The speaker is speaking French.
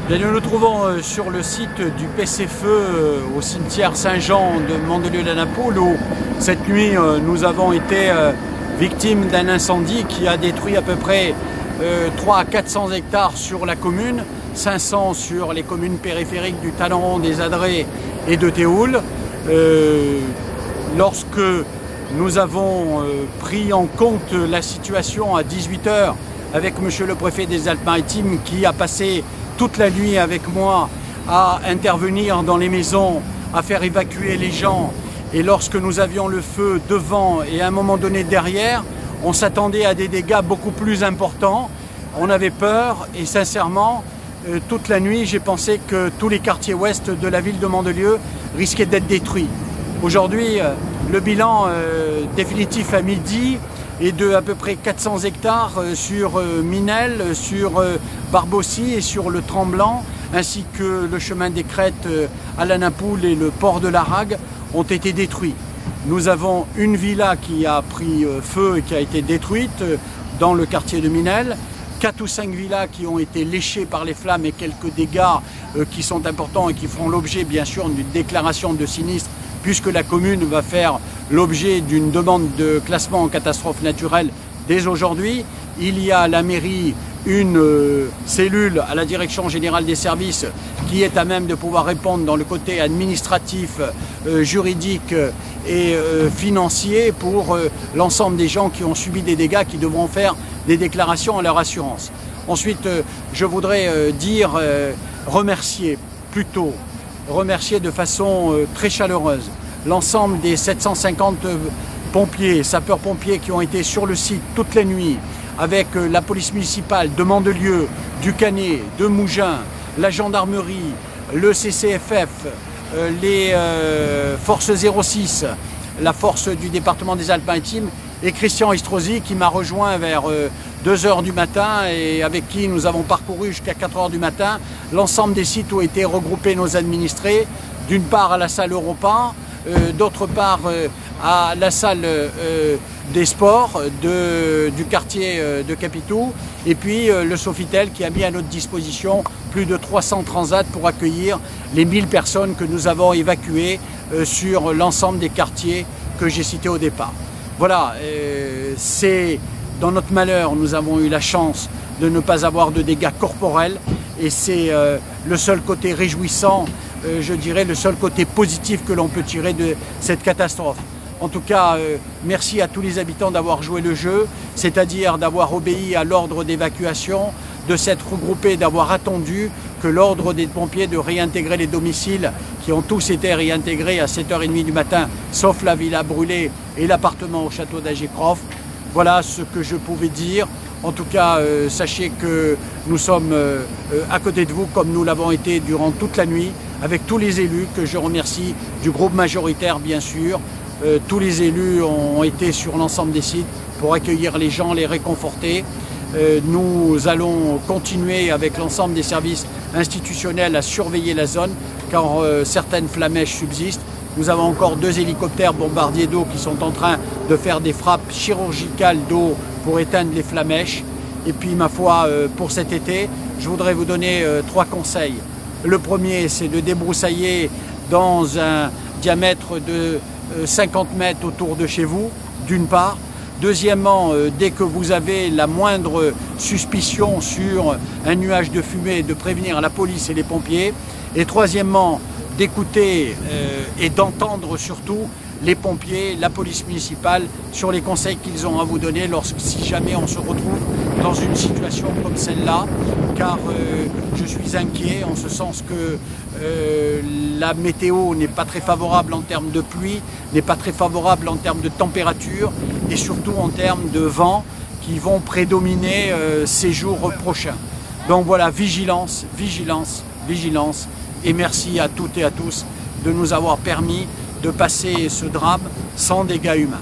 Bien, nous nous trouvons sur le site du PC-Feu au cimetière Saint-Jean de Mandelieu-la-Napoule où cette nuit nous avons été victimes d'un incendie qui a détruit à peu près 300 à 400 hectares sur la commune, 500 sur les communes périphériques du Talleyrand, des Adrets et de Théoul. Lorsque nous avons pris en compte la situation à 18 h avec monsieur le préfet des Alpes-Maritimes qui a passé toute la nuit avec moi à intervenir dans les maisons, à faire évacuer les gens. Et lorsque nous avions le feu devant et à un moment donné derrière, on s'attendait à des dégâts beaucoup plus importants. On avait peur et sincèrement, toute la nuit, j'ai pensé que tous les quartiers ouest de la ville de Mandelieu risquaient d'être détruits. Aujourd'hui, le bilan définitif à midi est de à peu près 400 hectares sur Minel, sur Barbossy et sur le Tremblant, ainsi que le chemin des Crêtes à la Napoule et le port de l'Arague ont été détruits. Nous avons une villa qui a pris feu et qui a été détruite dans le quartier de Minel, 4 ou 5 villas qui ont été léchées par les flammes et quelques dégâts qui sont importants et qui feront l'objet bien sûr d'une déclaration de sinistre puisque la commune va faire l'objet d'une demande de classement en catastrophe naturelle dès aujourd'hui. Il y a à la mairie une cellule à la direction générale des services qui est à même de pouvoir répondre dans le côté administratif, juridique et financier pour l'ensemble des gens qui ont subi des dégâts qui devront faire des déclarations à leur assurance. Ensuite, je voudrais remercier de façon très chaleureuse l'ensemble des 750 pompiers, sapeurs-pompiers qui ont été sur le site toute la nuit avec la police municipale de Mandelieu, du Canet, de Mougins, la gendarmerie, le CCFF, les forces 06, la force du département des Alpes-Maritimes et Christian Estrosi qui m'a rejoint vers 2 h du matin et avec qui nous avons parcouru jusqu'à 4 h du matin l'ensemble des sites où étaient regroupés nos administrés, d'une part à la salle Europa, d'autre part à la salle des sports du quartier de Capitou et puis le Sofitel qui a mis à notre disposition plus de 300 transats pour accueillir les 1000 personnes que nous avons évacuées sur l'ensemble des quartiers que j'ai cités au départ. Voilà, c'est dans notre malheur, nous avons eu la chance de ne pas avoir de dégâts corporels et c'est le seul côté réjouissant, je dirais le seul côté positif que l'on peut tirer de cette catastrophe. En tout cas, merci à tous les habitants d'avoir joué le jeu, c'est-à-dire d'avoir obéi à l'ordre d'évacuation, de s'être regroupés, d'avoir attendu que l'ordre des pompiers de réintégrer les domiciles qui ont tous été réintégrés à 7 h 30 du matin, sauf la villa brûlée et l'appartement au château d'Agécroft. Voilà ce que je pouvais dire. En tout cas, sachez que nous sommes à côté de vous comme nous l'avons été durant toute la nuit, avec tous les élus que je remercie, du groupe majoritaire bien sûr. Tous les élus ont été sur l'ensemble des sites pour accueillir les gens, les réconforter. Nous allons continuer avec l'ensemble des services institutionnels à surveiller la zone car certaines flamèches subsistent. Nous avons encore 2 hélicoptères bombardiers d'eau qui sont en train de faire des frappes chirurgicales d'eau pour éteindre les flamèches. Et puis ma foi, pour cet été, je voudrais vous donner 3 conseils. Le premier, c'est de débroussailler dans un diamètre de 50 mètres autour de chez vous, d'une part. Deuxièmement, dès que vous avez la moindre suspicion sur un nuage de fumée, de prévenir la police et les pompiers. Et troisièmement, d'écouter et d'entendre surtout les pompiers, la police municipale sur les conseils qu'ils ont à vous donner si jamais on se retrouve dans une situation comme celle-là, car je suis inquiet en ce sens que la météo n'est pas très favorable en termes de pluie, n'est pas très favorable en termes de température et surtout en termes de vent qui vont prédominer ces jours prochains. Donc voilà, vigilance, vigilance, vigilance et merci à toutes et à tous de nous avoir permis de passer ce drame sans dégâts humains.